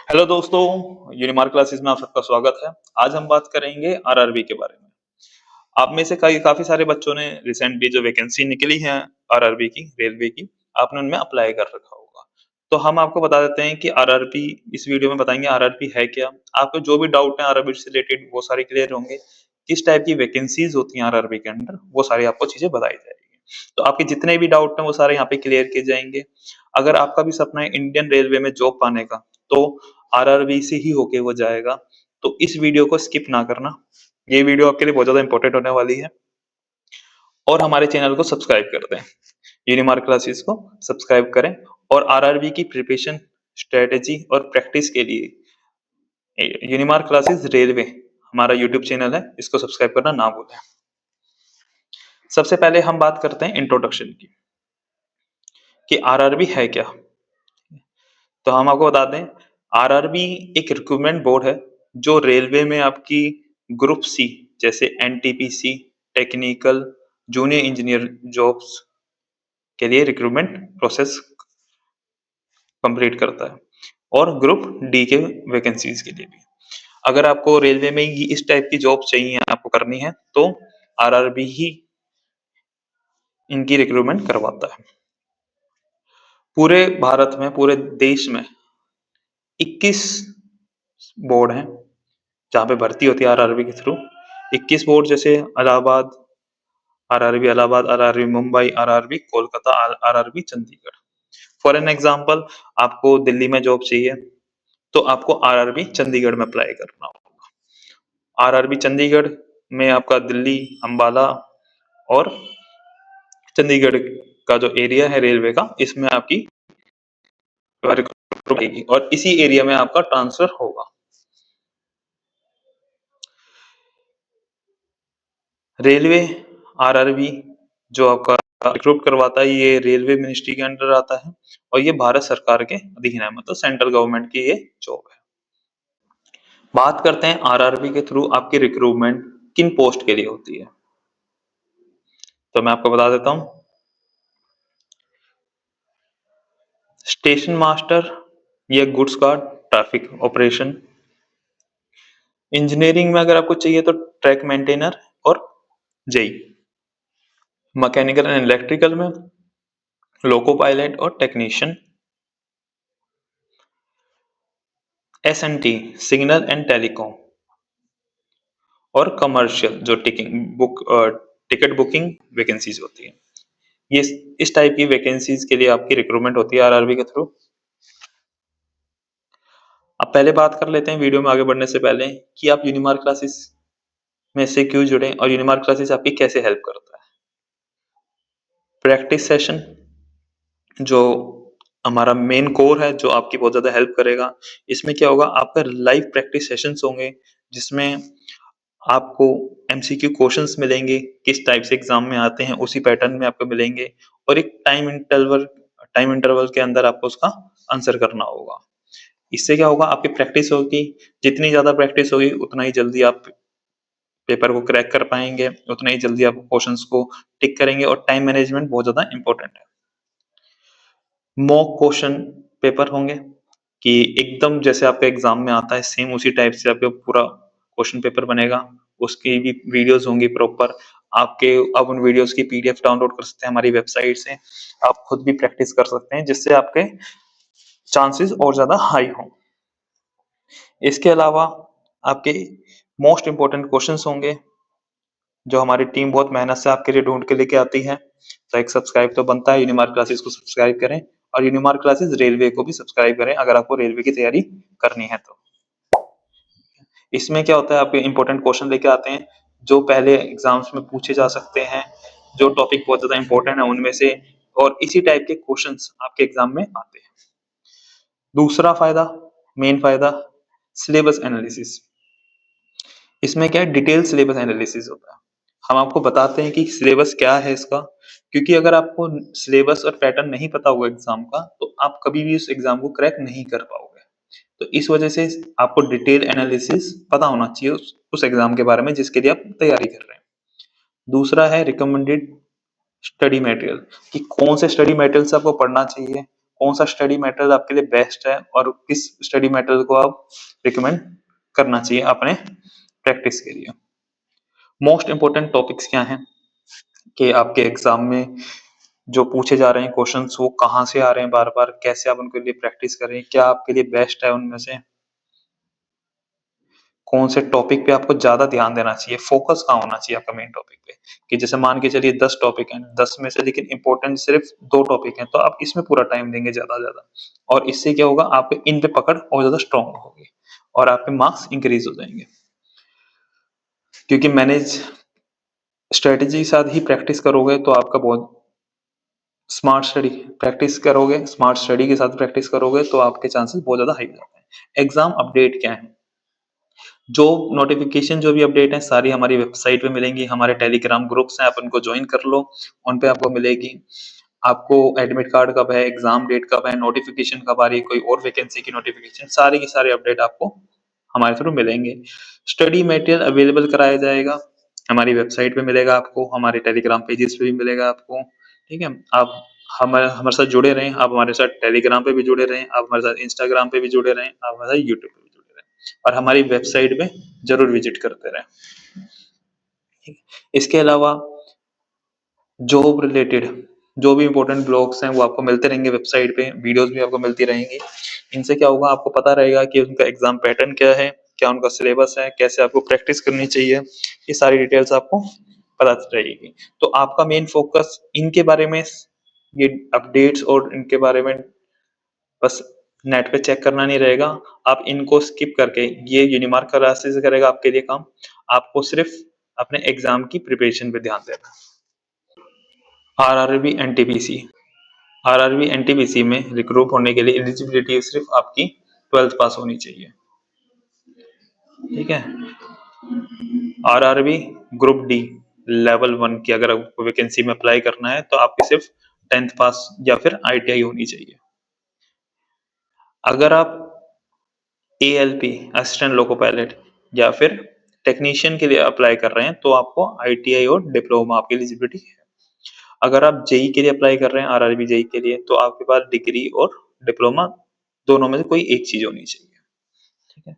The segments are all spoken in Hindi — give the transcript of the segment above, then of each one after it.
हेलो दोस्तों, यूनिमार्क क्लासेस में आप सबका स्वागत है। आज हम बात करेंगे आरआरबी के बारे में। आप में से काफी सारे बच्चों ने रिसेंटली जो वैकेंसी निकली है आरआरबी की, रेलवे की, आपने उनमें अप्लाई कर रखा होगा। तो हम आपको बता देते हैं कि आरआरबी, इस वीडियो में बताएंगे आरआरबी है क्या। आपको जो भी डाउट है आरआरबी से रिलेटेड वो सारे क्लियर होंगे। किस टाइप की वैकेंसीज होती हैं आरआरबी के अंडर, वो सारी आपको चीजें बताई जाएगी। तो आपके जितने भी डाउट हैं वो सारे यहाँ पे क्लियर किए जाएंगे। अगर आपका भी सपना है इंडियन रेलवे में जॉब पाने का, तो आरआरबी से ही होके वो जाएगा। तो इस वीडियो को स्किप ना करना, ये वीडियो आपके लिए बहुत ज्यादा इंपॉर्टेंट होने वाली है। और हमारे चैनल को सब्सक्राइब कर दें, यूनिमार्क क्लासेस को सब्सक्राइब करें। और आरआरबी की प्रिपरेशन, स्ट्रेटेजी और प्रैक्टिस के लिए यूनिमार्क क्लासेस रेलवे हमारा यूट्यूब चैनल है, इसको सब्सक्राइब करना ना भूलें। सबसे पहले हम बात करते हैं इंट्रोडक्शन की, कि आरआरबी है क्या। तो हम आपको बता दें, आरआरबी एक रिक्रूटमेंट बोर्ड है जो रेलवे में आपकी ग्रुप सी, जैसे NTPC, technical, junior engineer jobs के लिए रिक्रूटमेंट प्रोसेस कंप्लीट करता है, और ग्रुप डी के वैकेंसीज के लिए भी। अगर आपको रेलवे में इस टाइप की जॉब चाहिए, आपको करनी है, तो आरआरबी ही इनकी रिक्रूटमेंट करवाता है। पूरे भारत में, पूरे देश में 21 बोर्ड हैं जहाँ पे भर्ती होती है आरआरबी के थ्रू। 21 बोर्ड, जैसे Allahabad, Allahabad, RRB Mumbai, RRB Kolkata, RRB Chandigarh. For an example, आपको दिल्ली में जॉब चाहिए तो आपको आरआरबी चंडीगढ़ में अप्लाई करना होगा। आरआरबी चंडीगढ़ में आपका दिल्ली, अंबाला और चंडीगढ़ का जो एरिया है रेलवे का, इसमें आपकी और इसी एरिया में आपका ट्रांसफर होगा। रेलवे आरआरबी जो आपका रिक्रूट करवाता है, ये रेलवे मिनिस्ट्री के अंडर आता है और ये भारत सरकार के अधीन है, मतलब सेंट्रल गवर्नमेंट की ये जॉब है। बात करते हैं आरआरबी के थ्रू आपकी रिक्रूटमेंट किन पोस्ट के लिए होती है। तो मैं आपको बता देता हूं, स्टेशन मास्टर या goods guard, traffic operation. Engineering में अगर आपको चाहिए तो ट्रैक मेंटेनर और जेई। मैकेनिकल एंड इलेक्ट्रिकल में लोको पायलट और technician. SNT, signal and telecom. और कमर्शियल जो टिकट बुकिंग वैकेंसीज होती है, ये इस टाइप की वैकेंसीज के लिए आपकी रिक्रूटमेंट होती है आरआरबी के थ्रू। अब पहले बात कर लेते हैं वीडियो में आगे बढ़ने से पहले कि आप यूनिमार्क क्लासेस में से क्यों जुड़े और यूनिमार्क क्लासेस आपकी कैसे हेल्प करता है। प्रैक्टिस सेशन जो हमारा मेन कोर है, जो आपकी बहुत ज्यादा हेल्प करेगा। इसमें क्या होगा, आपका लाइव प्रैक्टिस सेशंस होंगे जिसमें आपको एमसीक्यू क्वेश्चंस मिलेंगे, किस टाइप से एग्जाम में आते हैं उसी पैटर्न में आपको मिलेंगे, और एक टाइम इंटरवल के अंदर आपको उसका आंसर करना होगा। इससे क्या होगा, आपकी प्रैक्टिस होगी। जितनी ज्यादा प्रैक्टिस होगी उतना ही जल्दी आप पेपर को क्रैक कर पाएंगे, उतना ही जल्दी आप क्वेश्चंस को टिक करेंगे। और टाइम मैनेजमेंट बहुत ज्यादा इंपॉर्टेंट है। मॉक क्वेश्चन पेपर होंगे कि एकदम जैसे आपका एग्जाम में आता है सेम उसी टाइप से आपका पूरा क्वेश्चन पेपर बनेगा। उसकी भी वीडियोस होंगी प्रॉपर आपके। आप उन वीडियोस की पीडीएफ डाउनलोड कर सकते हैं हमारी वेबसाइट से। आप खुद भी प्रैक्टिस कर सकते हैं जिससे आपके चांसेस और ज्यादा हाई हों। इसके अलावा आपके मोस्ट इंपोर्टेंट क्वेश्चंस होंगे जो हमारी टीम बहुत मेहनत से आपके लिए ढूंढ के लेके आती है। तो एक सब्सक्राइब तो बनता है, यूनिमार्क क्लासेस को सब्सक्राइब करें। और यूनिमार्क क्लासेस रेलवे को भी सब्सक्राइब करें अगर आपको रेलवे की तैयारी करनी है तो। इसमें क्या होता है, आपके इंपॉर्टेंट क्वेश्चन लेके आते हैं जो पहले एग्जाम्स में पूछे जा सकते हैं, जो टॉपिक बहुत ज्यादा इंपॉर्टेंट है उनमें से, और इसी टाइप के क्वेश्चंस आपके एग्जाम में आते हैं। दूसरा फायदा, मेन फायदा, सिलेबस एनालिसिस। इसमें क्या है, डिटेल सिलेबस एनालिसिस होता है। हम आपको बताते हैं कि सिलेबस क्या है इसका, क्योंकि अगर आपको सिलेबस और पैटर्न नहीं पता होगा एग्जाम का तो आप कभी भी उस एग्जाम को क्रैक नहीं कर पाओगे। तो इस वजह से आपको डिटेल एनालिसिस पता होना चाहिए उस एग्जाम के बारे में जिसके लिए आप तैयारी कर रहे हैं। दूसरा है रिकमेंडेड स्टडी मटेरियल, कि कौन से स्टडी मटेरियल से आपको पढ़ना चाहिए, कौन सा स्टडी मटेरियल आपके लिए बेस्ट है और किस स्टडी मटेरियल को आप रिकमेंड करना चाहिए अपने प्रैक्टिस के लिए। मोस्ट इंपॉर्टेंट टॉपिक्स क्या हैं कि आपके एग्जाम में जो पूछे जा रहे हैं क्वेश्चंस वो कहाँ से आ रहे हैं बार बार, कैसे आप उनके लिए प्रैक्टिस करें, क्या आपके लिए बेस्ट है उनमें से, कौन से टॉपिक पे आपको ज्यादा ध्यान देना चाहिए, फोकस कहाँ होना चाहिए आपका मेन टॉपिक पे। कि जैसे मान के चलिए 10 टॉपिक हैं, 10 में से लेकिन इंपॉर्टेंट सिर्फ 2 टॉपिक हैं, तो आप इसमें पूरा टाइम देंगे ज्यादा, और इससे क्या होगा, आप इन पे पकड़ और ज्यादा स्ट्रांग होगी और आपके मार्क्स इंक्रीज हो जाएंगे। क्योंकि मैनेज स्ट्रेटेजी के साथ ही प्रैक्टिस करोगे तो आपका बहुत स्मार्ट स्टडी के साथ प्रैक्टिस करोगे तो आपके चांसेस बहुत ज्यादा हाई हो जाते हैं। एग्जाम अपडेट क्या है, जो नोटिफिकेशन जो भी अपडेट है सारी हमारी वेबसाइट पे मिलेंगी, हमारे टेलीग्राम ग्रुप्स हैं, आप उनको ज्वाइन कर लो, उन पे आपको मिलेगी। आपको एडमिट कार्ड कब है, एग्जाम डेट कब है, नोटिफिकेशन कब आ रही है, कोई और वैकेंसी की नोटिफिकेशन, सारे की सारे अपडेट आपको हमारे थ्रू मिलेंगे। स्टडी मटेरियल अवेलेबल कराया जाएगा, हमारी वेबसाइट पे मिलेगा आपको, हमारे टेलीग्राम पेजेस पे भी मिलेगा आपको। ठीक है, आप हमारे हमारे साथ जुड़े रहें, आप हमारे साथ टेलीग्राम पे भी जुड़े रहें, आप हमारे साथ इंस्टाग्राम पे भी जुड़े रहें, आप हमारे साथ यूट्यूब पे भी जुड़े रहें और हमारी वेबसाइट पे जरूर विजिट करते रहें। ठीक है? इसके अलावा जॉब रिलेटेड जो भी इंपॉर्टेंट ब्लॉग्स हैं वो आपको मिलते रहेंगे वेबसाइट पे, वीडियोस भी आपको मिलती रहेंगी। इनसे क्या होगा, आपको पता रहेगा कि उनका एग्जाम पैटर्न क्या है, क्या उनका सिलेबस है, कैसे आपको प्रैक्टिस करनी चाहिए, ये सारी डिटेल्स आपको पता रहेगी। तो आपका मेन फोकस इनके बारे में, ये अपडेट्स और इनके बारे में बस नेट पे चेक करना नहीं रहेगा, आप इनको स्किप करके ये यूनिमार्क क्लासेस करेगा आपके लिए काम, आपको सिर्फ अपने एग्जाम की प्रिपरेशन पे ध्यान देना। आरआरबी एनटीपीसी, आरआरबी एनटीपीसी में रिक्रूट होने के लिए एलिजिबिलिटी सिर्फ आपकी 12th पास होनी चाहिए। ठीक है, आरआरबी ग्रुप डी लेवल 1 की अगर आपको वैकेंसी में अप्लाई करना है तो आपकी सिर्फ 10th पास या फिर आईटीआई होनी चाहिए। अगर आप एएलपी असिस्टेंट लोको पायलट या फिर टेक्नीशियन के लिए अप्लाई कर रहे हैं तो आपको आईटीआई और डिप्लोमा आपकी एलिजिबिलिटी है। अगर आप जेई के लिए अप्लाई कर रहे हैं, आरआरबी जेई के लिए, तो आपके पास डिग्री और डिप्लोमा दोनों में से कोई एक चीज होनी चाहिए। ठीक है,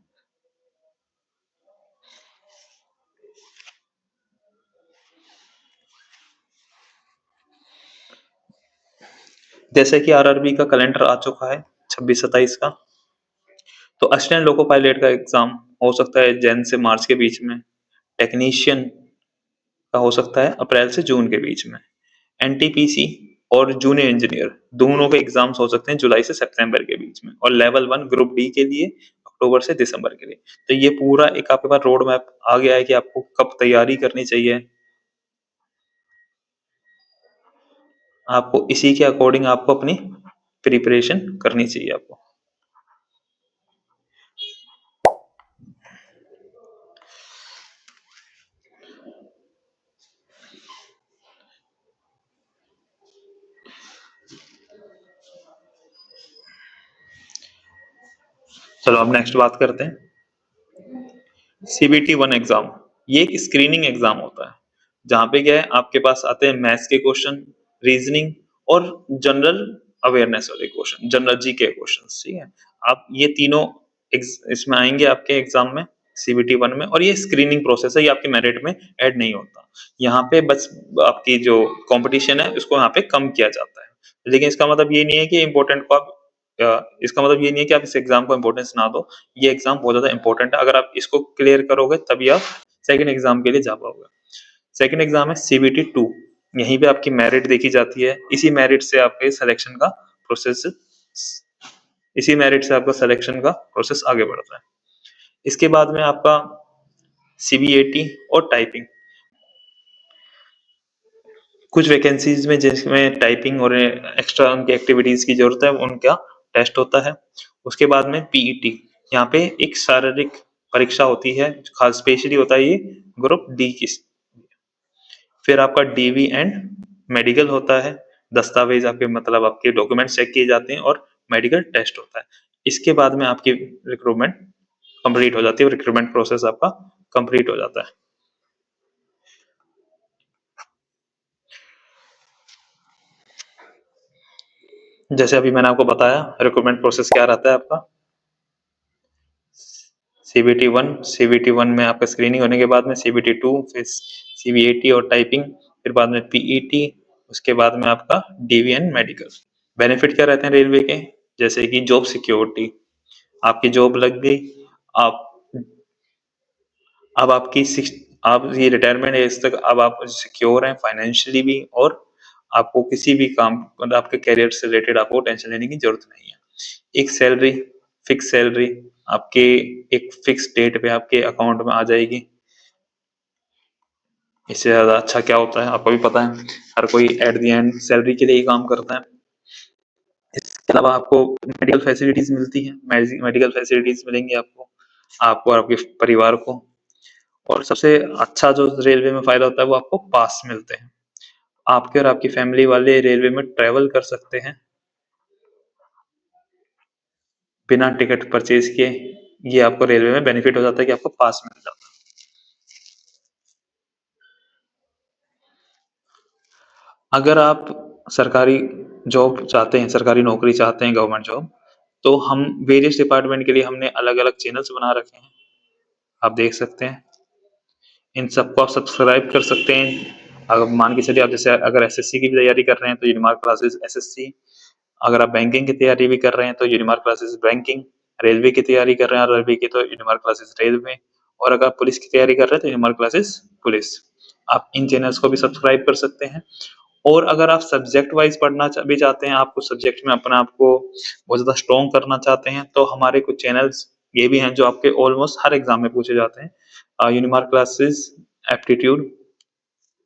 जैसे कि आरआरबी का कैलेंडर आ चुका है 26-27 का, तो असिस्टेंट लोको पायलट का एग्जाम हो सकता है जैन से मार्च के बीच में, टेक्नीशियन का हो सकता है अप्रैल से जून के बीच में, एनटीपीसी और जूनियर इंजीनियर दोनों के एग्जाम्स हो सकते हैं जुलाई से सितंबर के बीच में, और लेवल 1 ग्रुप डी के लिए अक्टूबर से दिसंबर के लिए। तो ये पूरा एक आपके पास रोड मैप आ गया है कि आपको कब तैयारी करनी चाहिए, आपको इसी के अकॉर्डिंग आपको अपनी प्रिपरेशन करनी चाहिए आपको। चलो अब नेक्स्ट बात करते हैं सीबीटी 1 एग्जाम। ये एक स्क्रीनिंग एग्जाम होता है जहां पे क्या है, आपके पास आते हैं मैथ्स के क्वेश्चन, रीजनिंग और जनरल अवेयरनेस वाले क्वेश्चन, जनरल जी के क्वेश्चन। ठीक है, आप ये तीनों इसमें आएंगे आपके एग्जाम में सीबीटी 1 में, और ये स्क्रीनिंग प्रोसेस है, ये आपके मेरिट में ऐड नहीं होता। यहाँ पे बस आपकी जो कंपटीशन है उसको यहाँ पे कम किया जाता है, लेकिन इसका मतलब ये नहीं है कि इम्पोर्टेंट को आप इसका मतलब ये नहीं है कि आप इस एग्जाम को इंपॉर्टेंस ना दो, ये एग्जाम बहुत ज्यादा इंपॉर्टेंट है, अगर आप इसको क्लियर करोगे तभी आप सेकंड एग्जाम के लिए जा पाओगे। सेकंड एग्जाम है सीबीटी 2, यहीं पे आपकी मेरिट देखी जाती है, इसी मेरिट से आपका सिलेक्शन का प्रोसेस आगे बढ़ता है। इसके बाद में आपका सीबीएटी और टाइपिंग, कुछ वैकेंसीज में जिसमें टाइपिंग और एक्स्ट्रा उनकी एक्टिविटीज की जरूरत है उनका टेस्ट होता है। उसके बाद में पीईटी, यहाँ पे एक शारीरिक परीक्षा होती है, खास स्पेशली होता है ये ग्रुप डी की। फिर आपका डीवी एंड मेडिकल होता है, दस्तावेज आपके मतलब आपके डॉक्यूमेंट चेक किए जाते हैं और मेडिकल टेस्ट होता है। इसके बाद में आपकी रिक्रूटमेंट कंप्लीट हो जाती है, रिक्रूटमेंट प्रोसेस आपका कंप्लीट हो जाता है। जैसे अभी मैंने आपको बताया रिक्रूटमेंट प्रोसेस क्या रहता है आपका। CBT 1 में आपका स्क्रीनिंग होने के बाद में CBT 2, फिर CBAT और टाइपिंग, फिर बाद में PET, उसके बाद में आपका DV एंड मेडिकल। बेनिफिट क्या रहते हैं रेलवे के, जैसे कि जॉब सिक्योरिटी, आपकी जॉब लग गई, आप अब आप ये रिटायरमेंट एज तक अब आप सिक्योर हैं फाइनेंशियली भी, और आपको किसी भी काम मतलब आपके करियर से रिलेटेड आपको टेंशन लेने की जरूरत नहीं है। एक सैलरी, फिक्स सैलरी आपके एक फिक्स डेट पे आपके अकाउंट में आ जाएगी। इससे ज्यादा अच्छा क्या होता है आपको भी पता है, हर कोई एट द एंड सैलरी के लिए ही काम करता है। इसके अलावा आपको मेडिकल फैसिलिटीज मिलती है, मेडिकल फैसिलिटीज मिलेंगी आपको, आपको और आपके परिवार को। और सबसे अच्छा जो रेलवे में फायदा होता है वो आपको पास मिलते हैं, आपके और आपकी फैमिली वाले रेलवे में ट्रेवल कर सकते हैं बिना टिकट परचेज किए। ये आपको रेलवे में बेनिफिट हो जाता है कि आपको पास मिल जाता है। अगर आप सरकारी जॉब चाहते हैं, सरकारी नौकरी चाहते हैं, गवर्नमेंट जॉब, तो हम वेरियस डिपार्टमेंट के लिए हमने अलग अलग चैनल्स बना रखे हैं, आप देख सकते हैं। इन सबको आप सब्सक्राइब कर सकते हैं। अगर मान के चलिए आप जैसे अगर एसएससी की भी तैयारी कर रहे हैं तो यूनिमार्क क्लासेस एसएससी, अगर आप बैंकिंग की तैयारी भी कर रहे हैं तो यूनिमार्क क्लासेस बैंकिंग, रेलवे की तैयारी कर रहे हैं रेलवे की तो यूनिमार्क क्लासेस रेलवे, और अगर आप पुलिस की तैयारी कर रहे हैं तो यूनिमार्क क्लासेस पुलिस। आप इन चैनल्स को भी सब्सक्राइब कर सकते हैं। और अगर आप सब्जेक्ट वाइज पढ़ना भी चाहते हैं, आपको सब्जेक्ट में अपना आपको बहुत ज्यादा स्ट्रॉन्ग करना चाहते हैं, तो हमारे कुछ चैनल्स ये भी हैं जो आपके ऑलमोस्ट हर एग्जाम में पूछे जाते हैं। Unimark classes aptitude,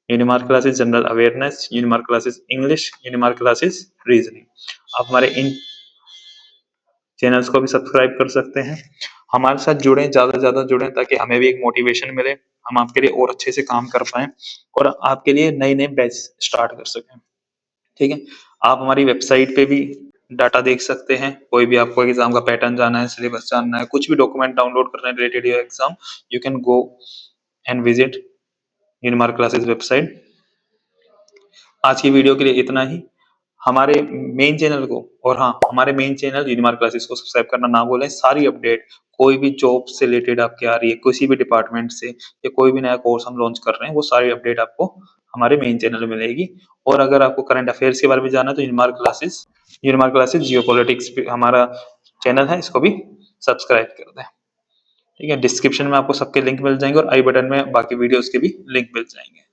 Unimark classes general awareness, Unimark classes English, Unimark classes reasoning. आप हमारे इन चैनल्स को भी सब्सक्राइब कर सकते हैं। हमारे साथ जुड़ें, ज्यादा से ज्यादा जुड़ें, ताकि हमें भी एक मोटिवेशन मिले, हम आपके लिए और अच्छे से काम कर पाएं और आपके लिए नए नए बैच स्टार्ट कर सकें। ठीक है, आप हमारी वेबसाइट पे भी डाटा देख सकते हैं, कोई भी आपको एग्जाम का पैटर्न जानना है, सिलेबस जानना है, कुछ भी डॉक्यूमेंट डाउनलोड करना है related your exam, you can go and visit Unimark classes website. आज की वीडियो के लिए इतना ही। हमारे मेन चैनल को, और हाँ, हमारे मेन चैनल यूनिमार्क क्लासेस को सब्सक्राइब करना ना भूलें। सारी अपडेट, कोई भी जॉब से रिलेटेड आपके आ रही है, किसी भी डिपार्टमेंट से, या कोई भी नया कोर्स हम लॉन्च कर रहे हैं, वो सारी अपडेट आपको हमारे मेन चैनल में मिलेगी। और अगर आपको करंट अफेयर्स के बारे में जानना है तो यूनिमार्क क्लासेस जियोपॉलिटिक्स पे हमारा चैनल है, इसको भी सब्सक्राइब कर दें। ठीक है, डिस्क्रिप्शन में आपको सबके लिंक मिल जाएंगे और आई बटन में बाकी वीडियोस के भी लिंक मिल जाएंगे।